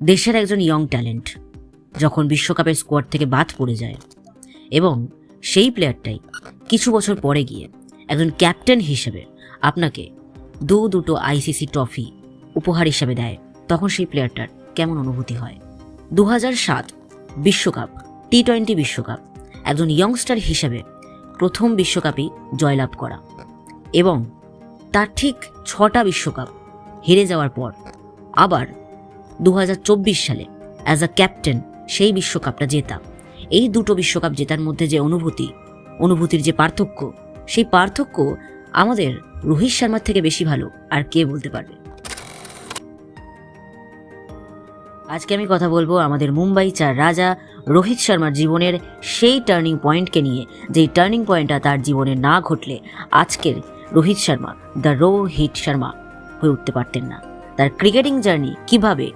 দেশের একজন young talent যখন বিশ্বকাপের স্কোয়াড থেকে বাদ পড়ে যায় এবং সেই প্লেয়ারটাই কিছু বছর পরে গিয়ে একজন ক্যাপ্টেন হিসেবে আপনাকে দুটো আইসিসি ট্রফি উপহার হিসেবে দেয়, তখন সেই প্লেয়ারটার কেমন অনুভূতি হয়? 2007 বিশ্বকাপ, টি-20 বিশ্বকাপ, একজন ইয়ংস্টার হিসেবে প্রথম বিশ্বকাপই জয়লাভ করা এবং তার ঠিক 6টা বিশ্বকাপ হেরে যাওয়ার পর আবার 2024 সালে অ্যাজ আ ক্যাপ্টেন সেই বিশ্বকাপটা জেতা। এই দুটো বিশ্বকাপ জেতার মধ্যে যে অনুভূতির যে পার্থক্য, সেই পার্থক্য আমাদের রোহিত শর্মার থেকে বেশি ভালো আর কে বলতে পারবে? আজকে আমি কথা বলবো আমাদের মুম্বাই চার রাজা রোহিত শর্মার জীবনের সেই টার্নিং পয়েন্টকে নিয়ে, যেই টার্নিং পয়েন্টটা তার জীবনে না ঘটলে আজকের রোহিত শর্মা দ্য রোহিত শর্মা হয়ে উঠতে পারতেন না। তার ক্রিকেটিং জার্নি কিভাবে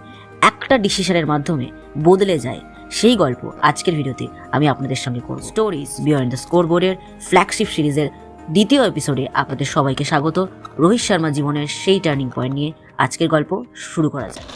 একটা ডিসিশনের মাধ্যমে বদলে যায়, সেই গল্প আজকের ভিডিওতে আমি আপনাদের সঙ্গে করব। স্টোরিজ বিয়ন্ড দ্য স্কোরবোর্ডের ফ্ল্যাগশিপ সিরিজের দ্বিতীয় এপিসোডে আপনাদের সবাইকে স্বাগত। রোহিত শর্মা জীবনের সেই টার্নিং পয়েন্ট নিয়ে আজকের গল্প শুরু করা যায়।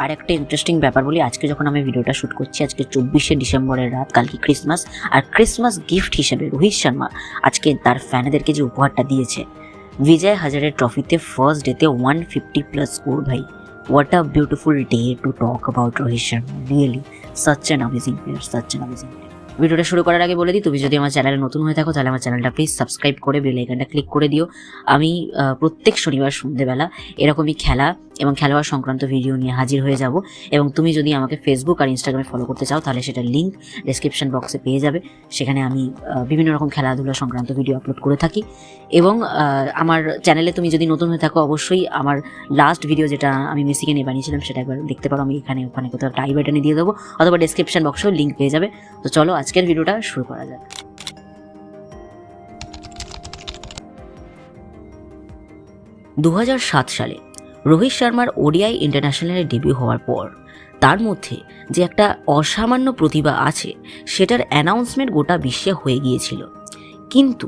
আর একটা ইন্টারেস্টিং ব্যাপার বলি, আজকে যখন আমি ভিডিওটা শ্যুট করছি, আজকে 24শে ডিসেম্বরের রাত, কালকে ক্রিসমাস। আর ক্রিসমাস গিফট হিসেবে রোহিত শর্মা আজকে তার ফ্যানেদেরকে যে উপহারটা দিয়েছে, বিজয় হাজারের ট্রফিতে ফার্স্ট ডেতে 150+ স্কোর। ভাই, what a beautiful day to talk about Rohit Sharma. Really such an amazing player, such an amazing player. ভিডিওটা শুরু করার আগে বলে দিই, তুমি যদি আমার চ্যানেলে নতুন হয়ে থাকো তাহলে আমার চ্যানেলটা প্লিজ সাবস্ক্রাইব করে বেল আইকনটা ক্লিক করে দিও। আমি প্রত্যেক শনিবার সন্ধ্যেবেলা এরকমই খেলা এবং খেলোয়াড় সংক্রান্ত ভিডিও নিয়ে হাজির হয়ে যাব। এবং তুমি যদি আমাকে ফেসবুক আর ইনস্টাগ্রামে ফলো করতে চাও তাহলে সেটার লিঙ্ক ডেসক্রিপশন বক্সে পেয়ে যাবে। সেখানে আমি বিভিন্ন রকম খেলাধুলা সংক্রান্ত ভিডিও আপলোড করে থাকি। এবং আমার চ্যানেলে তুমি যদি নতুন হয়ে থাকো, অবশ্যই আমার লাস্ট ভিডিও যেটা আমি মেসিকে নিয়ে বানিয়েছিলাম সেটা একবার দেখতে পারো। আমি ওখানে কোথাও একটা আই বাটনে দিয়ে দেবো, অথবা ডেসক্রিপশন বক্সেও লিঙ্ক পেয়ে যাবে। তো চলো আজকের ভিডিওটা শুরু করা যাক। 2007 সালে রোহিত শর্মার ওডিআই ইন্টারন্যাশনালে ডেবিউ হওয়ার পর তার মধ্যে যে একটা অসামান্য প্রতিভা আছে সেটার অ্যানাউন্সমেন্ট গোটা বিশ্বে হয়ে গিয়েছিল। কিন্তু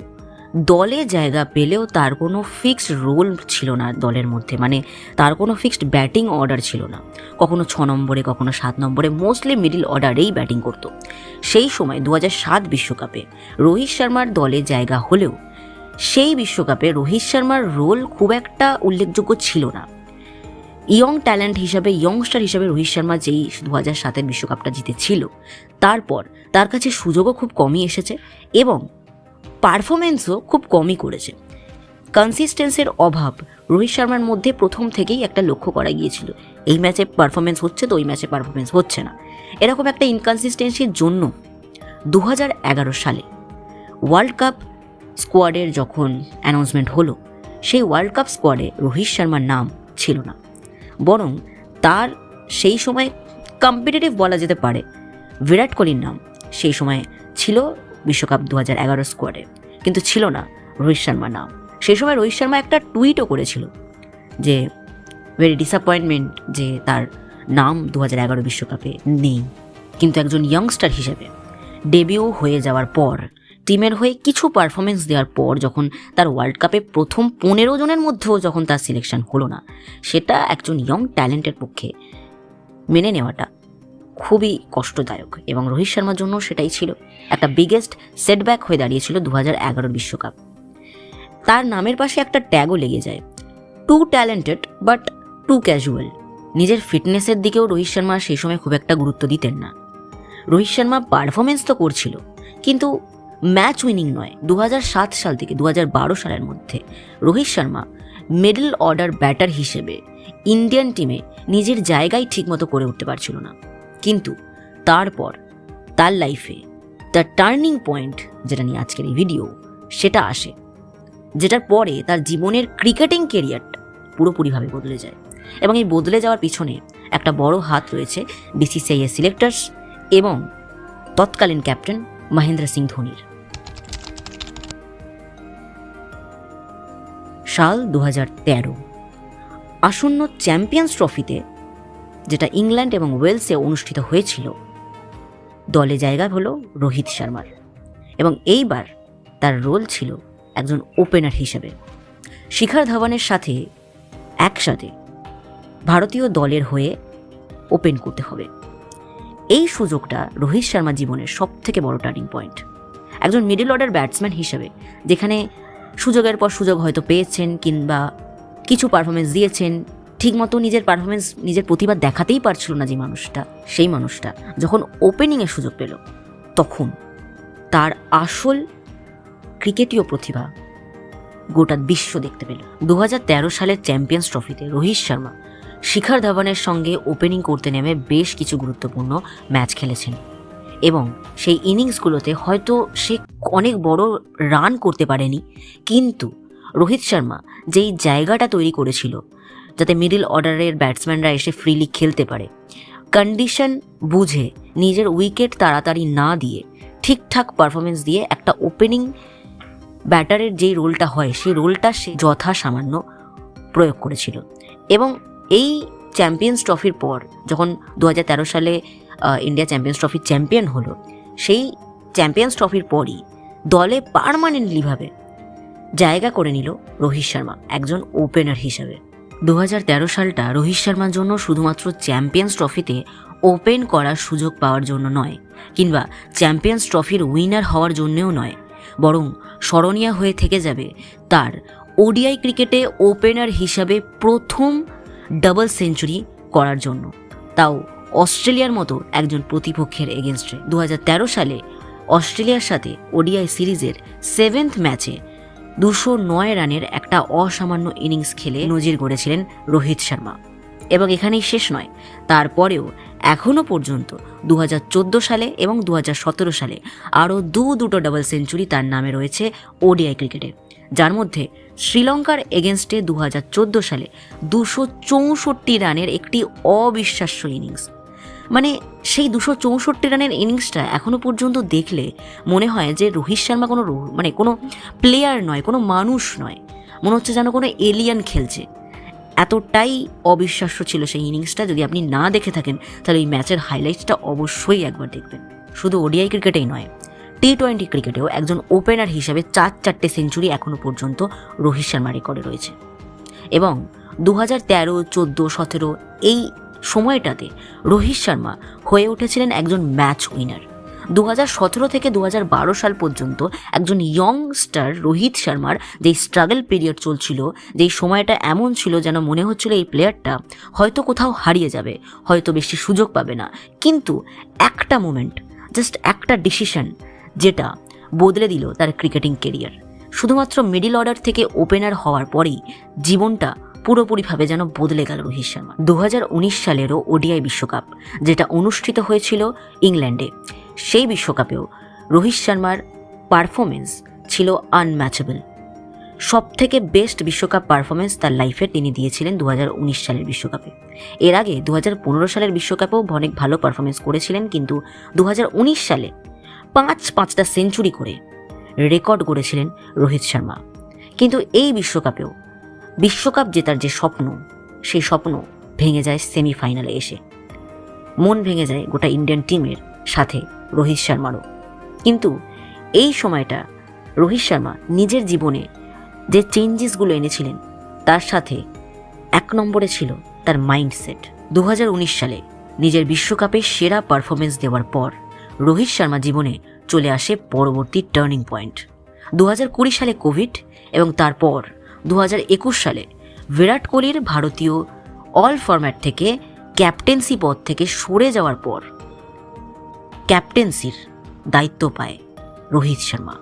দলে জায়গা পেলেও তার কোনো ফিক্সড রোল ছিল না দলের মধ্যে, মানে তার কোনো ফিক্সড ব্যাটিং অর্ডার ছিল না। কখনো 6 নম্বরে, কখনো 7 নম্বরে, মোস্টলি মিডল অর্ডারেই ব্যাটিং করতো। সেই সময় 2007 বিশ্বকাপে রোহিত শর্মার দলে জায়গা হলেও সেই বিশ্বকাপে রোহিত শর্মার রোল খুব একটা উল্লেখযোগ্য ছিল না। ইয়ং ট্যালেন্ট হিসাবে, ইয়ংস্টার হিসাবে রোহিত শর্মা যেই 2007 বিশ্বকাপটা জিতেছিল, তারপর তার কাছে সুযোগও খুব কমই এসেছে এবং পারফরমেন্সও খুব কমই করেছে। কনসিস্টেন্সির অভাব রোহিত শর্মার মধ্যে প্রথম থেকেই একটা লক্ষ্য করা গিয়েছিল। এই ম্যাচে পারফরমেন্স হচ্ছে তো ওই ম্যাচে পারফরমেন্স হচ্ছে না, এরকম একটা ইনকনসিস্টেন্সির জন্য 2011 সালে ওয়ার্ল্ড কাপ স্কোয়াডের যখন অ্যানাউন্সমেন্ট হলো, সেই ওয়ার্ল্ড কাপ স্কোয়াডে রোহিত শর্মার নাম ছিল না, বরং তার সেই সময় কম্পিটিটিভ বলা যেতে পারে বিরাট কোহলির নাম সেই সময় ছিল বিশ্বকাপ 2011 স্কোয়াডে, কিন্তু ছিল না রোহিত শর্মার নাম। সেই সময় রোহিত শর্মা একটা টুইটও করেছিল যে ভেরি ডিসঅ্যাপয়েন্টমেন্ট যে তার নাম 2011 বিশ্বকাপে নেই। কিন্তু একজন ইয়ংস্টার হিসেবে ডেবিউ হয়ে যাওয়ার পর, টিমের হয়ে কিছু পারফরমেন্স দেওয়ার পর, যখন তার ওয়ার্ল্ড কাপে প্রথম 15 জনের মধ্যেও যখন তার সিলেকশন হলো না, সেটা একজন ইয়ং ট্যালেন্টের পক্ষে মেনে নেওয়াটা খুবই কষ্টদায়ক। এবং রোহিত শর্মার জন্য সেটাই ছিল একটা বিগেস্ট সেটব্যাক হয়ে দাঁড়িয়েছিল 2011 বিশ্বকাপ। তার নামের পাশে একটা ট্যাগও লেগে যায়, too talented but too casual. নিজের ফিটনেসের দিকেও রোহিত শর্মা সেই সময় খুব একটা গুরুত্ব দিতেন না। রোহিত শর্মা পারফরমেন্স তো করছিল, কিন্তু ম্যাচ উইনিং নয়। 2007 সাল থেকে 2012 সালের মধ্যে Rohit Sharma middle order batter হিসেবে ইন্ডিয়ান টিমে নিজের জায়গায় ঠিকমতো করে উঠতে পারছিল না। কিন্তু তারপর তার লাইফে তার টার্নিং পয়েন্ট, যেটা নিয়ে আজকের এই ভিডিও, সেটা আসে, যেটার পরে তার জীবনের ক্রিকেটিং কেরিয়ারটা পুরোপুরিভাবে বদলে যায়। এবং এই বদলে যাওয়ার পিছনে একটা বড় হাত রয়েছে বিসিসিআই এর সিলেক্টরস এবং তৎকালীন ক্যাপ্টেন মহেন্দ্র সিং ধোনির। সাল 2013। আসন্ন চ্যাম্পিয়ন্স ট্রফিতে, যেটা ইংল্যান্ড এবং ওয়েলসে অনুষ্ঠিত হয়েছিল, দলে জায়গা হলো রোহিত শর্মার, এবং এইবার তার রোল ছিল একজন ওপেনার হিসেবে। শিখর ধাওয়ানের সাথে একসাথে ভারতীয় দলের হয়ে ওপেন করতে হবে। এই সুযোগটা রোহিত শর্মা জীবনের সবথেকে বড় টার্নিং পয়েন্ট। একজন মিডল অর্ডার ব্যাটসম্যান হিসেবে, যেখানে সুযোগের পর সুযোগ হয়তো পেয়েছেন কিংবা কিছু পারফরমেন্স দিয়েছেন, ঠিকমতো নিজের প্রতিভা দেখাতেই পারছিল না যে মানুষটা, সেই মানুষটা যখন ওপেনিংয়ের সুযোগ পেল, তখন তার আসল ক্রিকেটীয় প্রতিভা গোটা বিশ্ব দেখতে পেল। 2013 সালের চ্যাম্পিয়ন্স ট্রফিতে রোহিত শর্মা শিখর ধাওয়ানের সঙ্গে ওপেনিং করতে নেমে বেশ কিছু গুরুত্বপূর্ণ ম্যাচ খেলেছেন, এবং সেই ইনিংসগুলোতে হয়তো সে অনেক বড় রান করতে পারেনি, কিন্তু রোহিত শর্মা যেই জায়গাটা তৈরি করেছিল যাতে মিডল অর্ডারের ব্যাটসম্যানরা এসে ফ্রিলি খেলতে পারে, কন্ডিশন বুঝে নিজের উইকেট তাড়াতাড়ি না দিয়ে ঠিকঠাক পারফরমেন্স দিয়ে একটা ওপেনিং ব্যাটারের যেই রোলটা হয় সেই রোলটা সে যথাসামান্য প্রয়োগ করেছিল। এবং এই চ্যাম্পিয়ন্স ট্রফির পর, যখন 2013 সালে ইন্ডিয়া চ্যাম্পিয়ন্স ট্রফির চ্যাম্পিয়ন হলো, সেই চ্যাম্পিয়ন্স ট্রফির পরই দলে পার্মানেন্টলিভাবে জায়গা করে নিল রোহিত শর্মা একজন ওপেনার হিসাবে। 2013 সালটা রোহিত শর্মার জন্য শুধুমাত্র চ্যাম্পিয়ন্স ট্রফিতে ওপেন করার সুযোগ পাওয়ার জন্য নয়, কিংবা চ্যাম্পিয়ন্স ট্রফির উইনার হওয়ার জন্যও নয়, বরং স্মরণীয় হয়ে থেকে যাবে তার ওডিআই ক্রিকেটে ওপেনার হিসাবে প্রথম ডাবল সেঞ্চুরি করার জন্য, তাও অস্ট্রেলিয়ার মতো একজন প্রতিপক্ষের এগেনস্টে। 2013 সালে অস্ট্রেলিয়ার সাথে ওডিআই সিরিজের 7th ম্যাচে 209 রানের একটা অসামান্য ইনিংস খেলে নজির গড়েছিলেন রোহিত শর্মা। এবং এখানেই শেষ নয়, তারপরেও এখনও পর্যন্ত 2014 সালে এবং 2017 সালে আরও দুটো ডাবল সেঞ্চুরি তার নামে রয়েছে ওডিআই ক্রিকেটে, যার মধ্যে শ্রীলঙ্কার এগেনস্টে 2014 সালে 264 রানের একটি অবিশ্বাস্য ইনিংস। মানে সেই 264 রানের ইনিংসটা এখনও পর্যন্ত দেখলে মনে হয় যে রোহিত শর্মা কোনো প্লেয়ার নয়, কোনো মানুষ নয়, মনে হচ্ছে যেন কোনো এলিয়ান খেলছে। এতটাই অবিশ্বাস্য ছিল সেই ইনিংসটা। যদি আপনি না দেখে থাকেন তাহলে এই ম্যাচের হাইলাইটসটা অবশ্যই একবার দেখবেন। শুধু ওডিআই ক্রিকেটেই নয়, টি-20 ক্রিকেটেও একজন ওপেনার হিসাবে 4 সেঞ্চুরি এখনও পর্যন্ত রোহিত শর্মা রেকর্ডে রয়েছে। এবং 2013, 14, 17 এই সময়টাতে রোহিত শর্মা হয়ে উঠেছিলেন একজন ম্যাচ উইনার। 2017 থেকে 2012 সাল পর্যন্ত একজন ইয়ংস্টার রোহিত শর্মার যেই স্ট্রাগল পিরিয়ড চলছিল, যেই সময়টা এমন ছিল যেন মনে হচ্ছিল এই প্লেয়ারটা হয়তো কোথাও হারিয়ে যাবে, হয়তো বেশি সুযোগ পাবে না, কিন্তু একটা মোমেন্ট, জাস্ট একটা ডিসিশন, যেটা বদলে দিল তার ক্রিকেটিং কেরিয়ার। শুধুমাত্র মিডল অর্ডার থেকে ওপেনার হওয়ার পরেই জীবনটা পুরোপুরিভাবে যেন বদলে গেল রোহিত শর্মা। 2019 সালেরও ওডিআই বিশ্বকাপ, যেটা অনুষ্ঠিত হয়েছিল ইংল্যান্ডে, সেই বিশ্বকাপেও রোহিত শর্মার পারফরমেন্স ছিল আনম্যাচেবল। সব থেকে বেস্ট বিশ্বকাপ পারফরমেন্স তার লাইফে তিনি দিয়েছিলেন 2019 সালের বিশ্বকাপে। এর আগে 2015 সালের বিশ্বকাপেও অনেক ভালো পারফরমেন্স করেছিলেন, কিন্তু 2019 সালে 5টা সেঞ্চুরি করে রেকর্ড করেছিলেন রোহিত শর্মা। কিন্তু এই বিশ্বকাপেও বিশ্বকাপ জেতার যে স্বপ্ন, সেই স্বপ্ন ভেঙে যায় সেমিফাইনালে এসে। মন ভেঙে যায় গোটা ইন্ডিয়ান টিমের সাথে রোহিত শর্মারও। কিন্তু এই সময়টা রোহিত শর্মা নিজের জীবনে যে চেঞ্জেসগুলো এনেছিলেন, তার সাথে 1 নম্বরে ছিল তার মাইন্ডসেট। 2019 সালে নিজের বিশ্বকাপে সেরা পারফরমেন্স দেওয়ার পর রোহিত শর্মা জীবনে চলে আসে পরবর্তী টার্নিং পয়েন্ট। 2020 সালে কোভিড, এবং তারপর 2021 সালে বিরাট কোহলির ভারতীয় অল ফরম্যাট থেকে ক্যাপ্টেন্সি পদ থেকে সরে যাওয়ার পর ক্যাপ্টেন্সির দায়িত্ব পায় রোহিত শর্মা।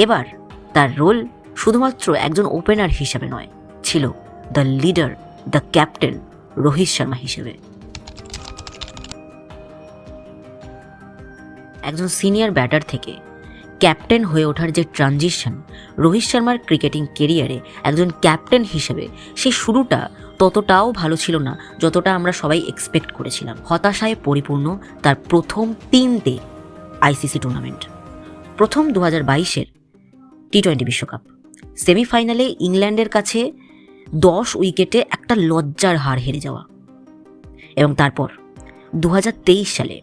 এবার তার রোল শুধুমাত্র একজন ওপেনার হিসেবে নয়, ছিল the leader, the captain Rohit Sharma হিসেবে। একজন সিনিয়র ব্যাটার থেকে ক্যাপ্টেন হয়ে ওঠার যে ট্রানজিশন, রোহিত শর্মার ক্রিকেটিং কেরিয়ারে একজন ক্যাপ্টেন হিসেবে সেই শুরুটা ততটাও ভালো ছিল না যতটা আমরা সবাই এক্সপেক্ট করেছিলাম। হতাশায় পরিপূর্ণ তার প্রথম 3টে আইসিসি টুর্নামেন্ট। প্রথম 2022-এর টি-20 বিশ্বকাপ, সেমিফাইনালে ইংল্যান্ডের কাছে 10 উইকেটে একটা লজ্জার হার হেরে যাওয়া, এবং তারপর 2023 সালে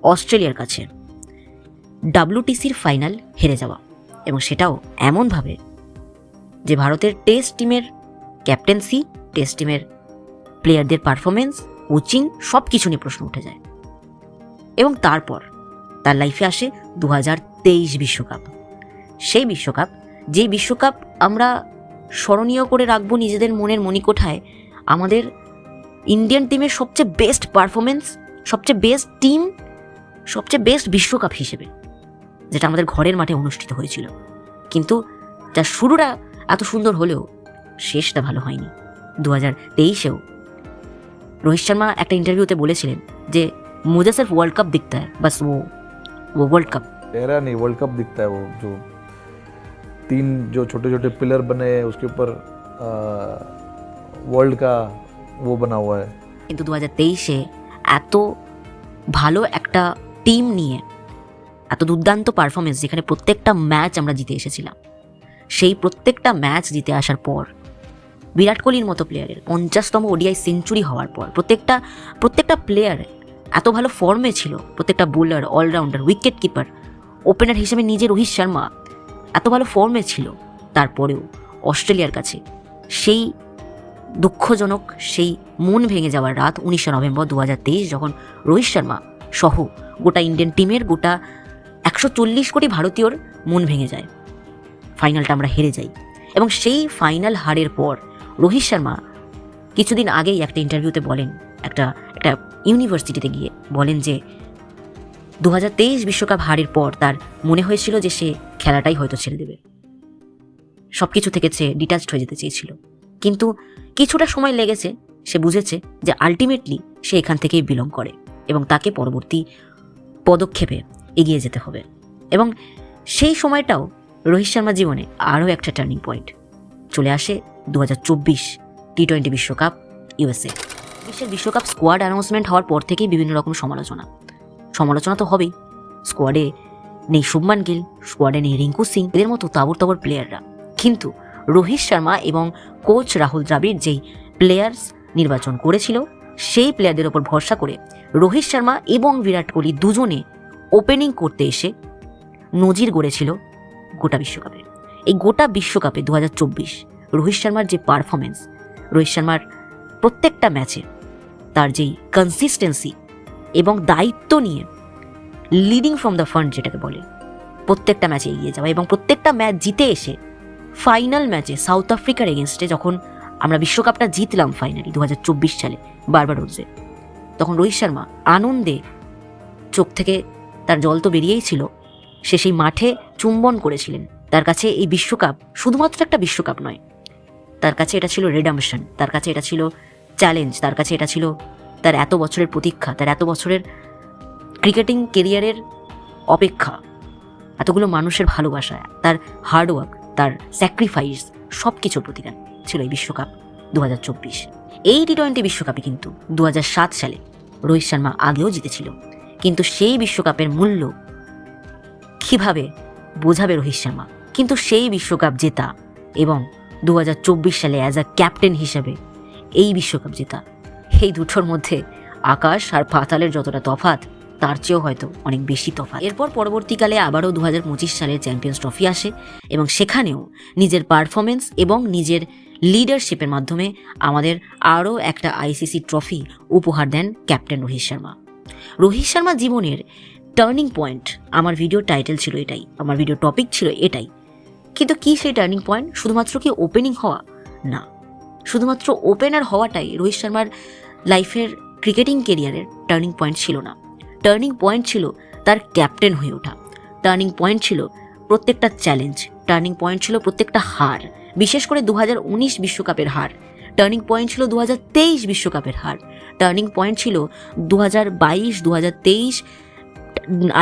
অস্ট্রেলিয়ার কাছে WTCর ফাইনাল হেরে যাওয়া, এবং সেটাও এমনভাবে যে ভারতের টেস্ট টিমের ক্যাপ্টেন্সি, টেস্ট টিমের প্লেয়ারদের পারফরমেন্স, কোচিং সব কিছু নিয়ে প্রশ্ন উঠে যায়। এবং তারপর তার লাইফে আসে 2023 বিশ্বকাপ। সেই বিশ্বকাপ, যেই বিশ্বকাপ আমরা স্মরণীয় করে রাখবো নিজেদের মনের মণিকোঠায়, আমাদের ইন্ডিয়ান টিমের সবচেয়ে বেস্ট পারফরমেন্স, সবচেয়ে বেস্ট টিম, সবচেয়ে বেস্ট বিশ্বকাপ হিসেবে, যেটা আমাদের ঘরের মাঠে অনুষ্ঠিত হয়েছিল। কিন্তু যার শুরুটা এত সুন্দর হলেও শেষটা ভালো হয়নি। 2023-এও রোহিত শর্মা একটা ইন্টারভিউতে বলেছিলেন যে मुझे सिर्फ वर्ल्ड कप दिखता है, बस वो वर्ल्ड कप चेहरा नहीं, वर्ल्ड कप दिखता है। वो जो 3 जो छोटे छोटे पिलर बने हैं उसके ऊपर वर्ल्ड का वो बना हुआ है। কিন্তু 2023-এ এত ভালো একটা টিম নিয়ে এত দুর্দান্ত পারফরমেন্স, যেখানে প্রত্যেকটা ম্যাচ আমরা জিতে এসেছিলাম, সেই প্রত্যেকটা ম্যাচ জিতে আসার পর বিরাট কোহলির মতো প্লেয়ারের 50তম ওডিআই সেঞ্চুরি হওয়ার পর প্রত্যেকটা প্লেয়ার এত ভালো ফর্মে ছিল, প্রত্যেকটা bowler, allrounder, wicket keeper, opener হিসেবে নিজে রোহিত শর্মা এত ভালো ফর্মে ছিল, তারপরেও অস্ট্রেলিয়ার কাছে সেই দুঃখজনক, সেই মন ভেঙে যাওয়ার রাত 19 নভেম্বর 2023, যখন রোহিত শর্মা সহ গোটা ইন্ডিয়ান টিমের, গোটা 140 কোটি ভারতীয়র মন ভেঙে যায়। ফাইনালটা আমরা হেরে যাই, এবং সেই ফাইনাল হারের পর রোহিত শর্মা কিছুদিন আগেই একটা ইন্টারভিউতে বলেন, একটা ইউনিভার্সিটিতে গিয়ে বলেন যে 2023 বিশ্বকাপ হারের পর তার মনে হয়েছিল যে সে খেলাটাই হয়তো ছেড়ে দেবে, সব কিছু থেকে সে ডিটাচড হয়ে যেতে চেয়েছিল। কিন্তু কিছুটা সময় লেগেছে, সে বুঝেছে যে আলটিমেটলি সে এখান থেকেই বিলং করে এবং তাকে পরবর্তী পদক্ষেপে এগিয়ে যেতে হবে। এবং সেই সময়টাও রোহিত শর্মার জীবনে আরও একটা টার্নিং পয়েন্ট চলে আসে। 2024 টি-20 বিশ্বকাপ ইউএসএ। বিশ্বের বিশ্বকাপ স্কোয়াড অ্যানাউন্সমেন্ট হওয়ার পর থেকেই বিভিন্ন রকম সমালোচনা তো হবেই। স্কোয়াডে নেই শুভমান গিল, স্কোয়াডে নেই রিঙ্কু সিং, এদের মতো তাবড় প্লেয়াররা। কিন্তু রোহিত শর্মা এবং কোচ রাহুল দ্রাবিড় যেই প্লেয়ার্স নির্বাচন করেছিল, সেই প্লেয়ারদের ওপর ভরসা করে রোহিত শর্মা এবং বিরাট কোহলি দুজনে ওপেনিং করতে এসে নজির গড়েছিল গোটা বিশ্বকাপে। এই গোটা বিশ্বকাপে 2024 রোহিত শর্মার যে পারফরমেন্স, রোহিত শর্মার প্রত্যেকটা ম্যাচে তার যেই কনসিস্টেন্সি এবং দায়িত্ব নিয়ে লিডিং ফ্রম দ্য ফ্রন্ট যেটাকে বলে, প্রত্যেকটা ম্যাচে এগিয়ে যাওয়া এবং প্রত্যেকটা ম্যাচ জিতে এসে ফাইনাল ম্যাচে সাউথ আফ্রিকার এগেনস্টে যখন আমরা বিশ্বকাপটা জিতলাম ফাইনালি 2024 সালে বার্বাডোসে, তখন রোহিত শর্মা আনন্দে চোখ থেকে তার জল তো বেরিয়েই ছিল, সে সেই মাঠে চুম্বন করেছিলেন। তার কাছে এই বিশ্বকাপ শুধুমাত্র একটা বিশ্বকাপ নয়, তার কাছে এটা ছিল রিডাম্পশন, তার কাছে এটা ছিল চ্যালেঞ্জ, তার কাছে এটা ছিল তার এত বছরের প্রতীক্ষা, তার এত বছরের ক্রিকেটিং কেরিয়ারের অপেক্ষা, এতগুলো মানুষের ভালোবাসা, তার হার্ডওয়ার্ক, তার স্যাক্রিফাইস, সব কিছুর প্রতিদান ছিল এই বিশ্বকাপ 2024। এই টি-20 বিশ্বকাপে কিন্তু 2007 সালে রোহিত শর্মা আগেও জিতেছিল, কিন্তু সেই বিশ্বকাপের মূল্য কীভাবে বোঝাবে রোহিত শর্মা। কিন্তু সেই বিশ্বকাপ জেতা এবং 2024 সালে অ্যাজ আ ক্যাপ্টেন হিসেবে এই বিশ্বকাপ জেতা, এই দুটোর মধ্যে আকাশ আর পাতালের যতটা তফাৎ, তার চেয়েও হয়তো অনেক বেশি তফাৎ। এরপর পরবর্তীকালে আবারও 2025 সালে চ্যাম্পিয়ন্স ট্রফি আসে এবং সেখানেও নিজের পারফরমেন্স এবং নিজের লিডারশিপের মাধ্যমে আমাদের আরও একটা আইসিসি ট্রফি উপহার দেন ক্যাপ্টেন রোহিত শর্মা। রোহিত শর্মা জীবনের টার্নিং পয়েন্ট, আমার ভিডিও টাইটেল ছিল এটাই, আমার ভিডিও টপিক ছিল এটাই। কিন্তু কি সেই টার্নিং পয়েন্ট? শুধুমাত্র কি ওপেনিং হওয়া? না, শুধুমাত্র ওপেনার হওয়াটাই রোহিত শর্মার লাইফের ক্রিকেটিং কেরিয়ারের টার্নিং পয়েন্ট ছিল না। টার্নিং পয়েন্ট ছিল তার ক্যাপ্টেন হয়ে ওঠা, টার্নিং পয়েন্ট ছিল প্রত্যেকটা চ্যালেঞ্জ, টার্নিং পয়েন্ট ছিল প্রত্যেকটা হার, বিশেষ করে 2019 বিশ্বকাপের হার, টার্নিং পয়েন্ট ছিল 2023 বিশ্বকাপের হার, টার্নিং পয়েন্ট ছিল 2022-2023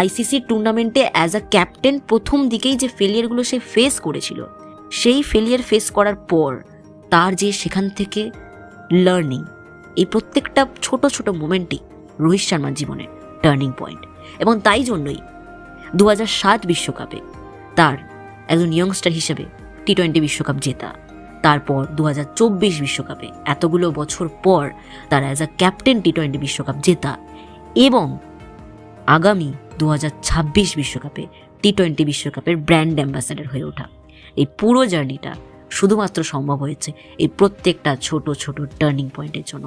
আইসিসি টুর্নামেন্টে অ্যাজ আ ক্যাপ্টেন প্রথম দিকেই যে ফেলিয়ারগুলো সে ফেস করেছিল, সেই ফেলিয়ার ফেস করার পর তার যে সেখান থেকে লার্নিং, এই প্রত্যেকটা ছোট ছোট মোমেন্টই রোহিত শর্মার জীবনে টার্নিং পয়েন্ট। এবং তাই জন্যই 2007 বিশ্বকাপে তার একজন ইয়ংস্টার হিসেবে টি-20 বিশ্বকাপ জেতা, তারপর 2024 বিশ্বকাপে এতগুলো বছর পর তারা অ্যাজ আ ক্যাপ্টেন টি-20 বিশ্বকাপ জেতা এবং আগামী 2026 বিশ্বকাপে টি-20 বিশ্বকাপের ব্র্যান্ড অ্যাম্বাসেডর হয়ে ওঠা। এই পুরো জার্নিটা শুধুমাত্র সম্ভব হয়েছে এই প্রত্যেকটা ছোট ছোট টার্নিং পয়েন্টের জন্য,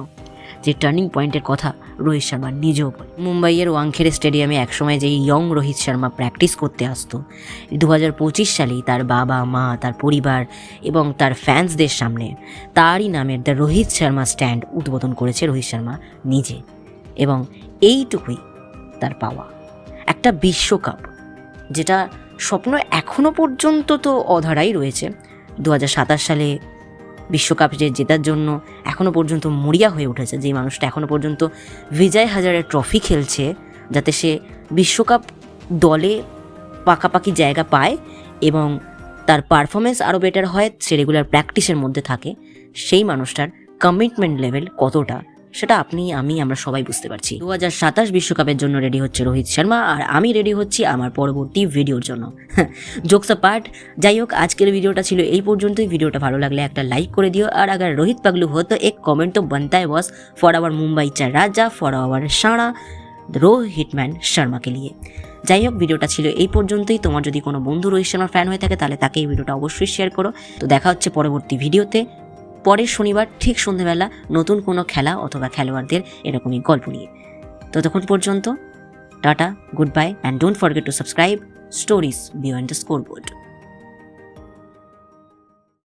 যে টার্নিং পয়েন্টের কথা রোহিত শর্মা নিজেও বলে। মুম্বাইয়ের ওয়াংখেড়ে স্টেডিয়ামে একসময় যেই ইয়ং রোহিত শর্মা প্র্যাকটিস করতে আসতো, 2025 সালেই তার বাবা মা, তার পরিবার এবং তার ফ্যান্সদের সামনে তারই নামের দ্য রোহিত শর্মা স্ট্যান্ড উদ্বোধন করেছে রোহিত শর্মা নিজে, এবং এইটুকুই তার পাওয়া। একটা বিশ্বকাপ যেটা স্বপ্ন এখনও পর্যন্ত তো অধরাই রয়েছে। 2027 সালে বিশ্বকাপ যে জেতার জন্য এখনও পর্যন্ত মরিয়া হয়ে উঠেছে, যে মানুষটা এখনও পর্যন্ত বিজয় হাজারে ট্রফি খেলছে যাতে সে বিশ্বকাপ দলে পাকাপাকি জায়গা পায় এবং তার পারফরমেন্স আরও বেটার হয়, সে রেগুলার প্র্যাকটিসের মধ্যে থাকে, সেই মানুষটার কমিটমেন্ট লেভেল কতটা সেটা আমরা সবাই বুঝতে পারছি। 2027 বিশ্বকাপের জন্য রেডি হচ্ছে রোহিত শর্মা, আর আমি রেডি হচ্ছি আমার পরবর্তী ভিডিওর জন্য। জোকস পার্ট, যাই হোক আজকের ভিডিওটা ছিল এই পর্যন্তই। ভিডিওটা ভালো লাগলে একটা লাইক করে দিও, আর अगर रोहित पगलू हो तो एक कमेंट तो बनता है बॉस फॉर आवर मुंबई चा राजा, फॉर आवर सारा रोहित मैन शर्मा के लिए। যাই হোক ভিডিওটা ছিল এই পর্যন্তই। তোমার যদি কোনো বন্ধু রোহিত শর্মার ফ্যান হয়ে থাকে তাহলে তাকে এই ভিডিওটা অবশ্যই শেয়ার করো। তো দেখা হচ্ছে পরবর্তী ভিডিওতে, পরের শনিবার ঠিক সন্ধ্যেবেলা নতুন কোনো খেলা অথবা খেলোয়াড়দের এরকমই গল্প নিয়ে। ততক্ষণ পর্যন্ত tata, good bye, and don't forget to subscribe stories beyond the scoreboard.